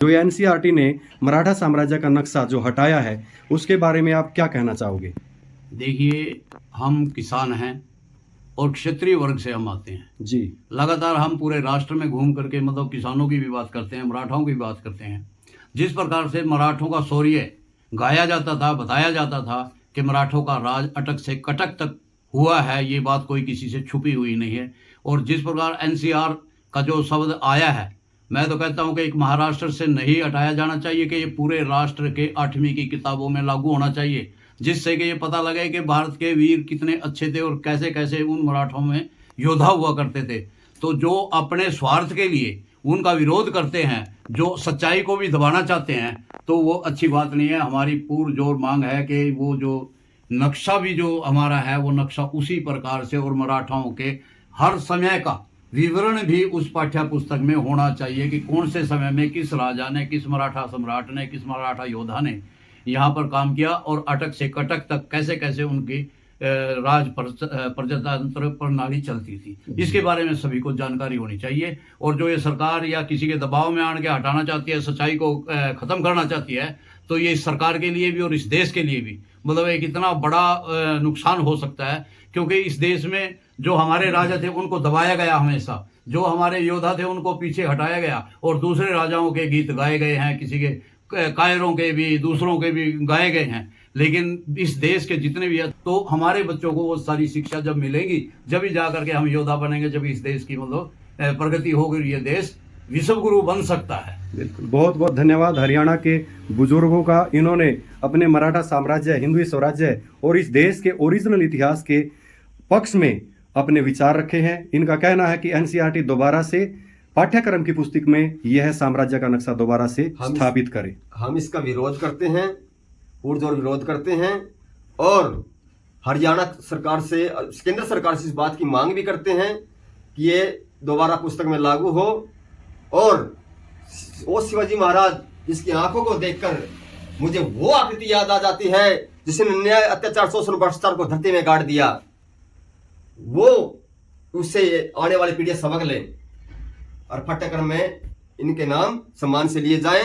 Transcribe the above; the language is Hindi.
जो एनसीईआरटी ने मराठा साम्राज्य का नक्शा जो हटाया है उसके बारे में आप क्या कहना चाहोगे? देखिए, हम किसान हैं और क्षत्रिय वर्ग से हम आते हैं जी। लगातार हम पूरे राष्ट्र में घूम करके मतलब किसानों की भी बात करते हैं, मराठाओं की भी बात करते हैं। जिस प्रकार से मराठों का शौर्य गाया जाता था, बताया जाता था कि मराठों का राज अटक से कटक तक हुआ है, ये बात कोई किसी से छुपी हुई नहीं है। और जिस प्रकार एनसीआर का जो शब्द आया है, मैं तो कहता हूं कि एक महाराष्ट्र से नहीं हटाया जाना चाहिए कि ये पूरे राष्ट्र के 8वीं की किताबों में लागू होना चाहिए, जिससे कि ये पता लगे कि भारत के वीर कितने अच्छे थे और कैसे कैसे उन मराठों में योद्धा हुआ करते थे। तो जो अपने स्वार्थ के लिए उनका विरोध करते हैं, जो सच्चाई को भी दबाना चाहते हैं, तो वो अच्छी बात नहीं है। हमारी पुरजोर मांग है कि वो जो नक्शा भी जो हमारा है वो नक्शा उसी प्रकार से और मराठाओं के हर समय का विवरण भी उस पाठ्य पुस्तक में होना चाहिए कि कौन से समय में किस राजा ने, किस मराठा सम्राट ने, किस मराठा योद्धा ने यहाँ पर काम किया और अटक से कटक तक कैसे कैसे उनकी राज प्रजातंत्र प्रणाली चलती थी। इसके बारे में सभी को जानकारी होनी चाहिए। और जो ये सरकार या किसी के दबाव में आने के हटाना चाहती है, सच्चाई को खत्म करना चाहती है, तो ये इस सरकार के लिए भी और इस देश के लिए भी मतलब एक इतना बड़ा नुकसान हो सकता है, क्योंकि इस देश में जो हमारे राजा थे उनको दबाया गया हमेशा, जो हमारे योद्धा थे उनको पीछे हटाया गया और दूसरे राजाओं के गीत गाए गए हैं, किसी के कायरों के भी, दूसरों के भी गाए गए हैं। लेकिन इस देश के जितने भी है, तो हमारे बच्चों को वो सारी शिक्षा जब मिलेगी, जब ही जा करके हम योद्धा बनेंगे, जब इस देश की मतलब प्रगति होगी, ये देश विश्व गुरु बन सकता है। बिल्कुल, बहुत बहुत धन्यवाद हरियाणा के बुजुर्गों का। इन्होंने अपने मराठा साम्राज्य, हिंदवी स्वराज्य और इस देश के ओरिजिनल इतिहास के पक्ष में अपने विचार रखे हैं। इनका कहना है कि एनसीईआरटी दोबारा से पाठ्यक्रम की पुस्तक में यह साम्राज्य का नक्शा दोबारा से स्थापित करे। हम इसका विरोध करते हैं, पुरजोर विरोध करते हैं और हरियाणा सरकार से, केंद्र सरकार से इस बात की मांग भी करते हैं कि ये दोबारा पुस्तक में लागू हो। और वो शिवाजी महाराज जिसकी आंखों को देखकर मुझे वो आकृति याद आ जाती है जिसने अन्याय, अत्याचार, शोषण, भ्रष्टाचार को धरती में गाड़ दिया, वो उससे आने वाली पीढ़ियां सबक लें और पाठ्यक्रम में इनके नाम सम्मान से लिए जाएं।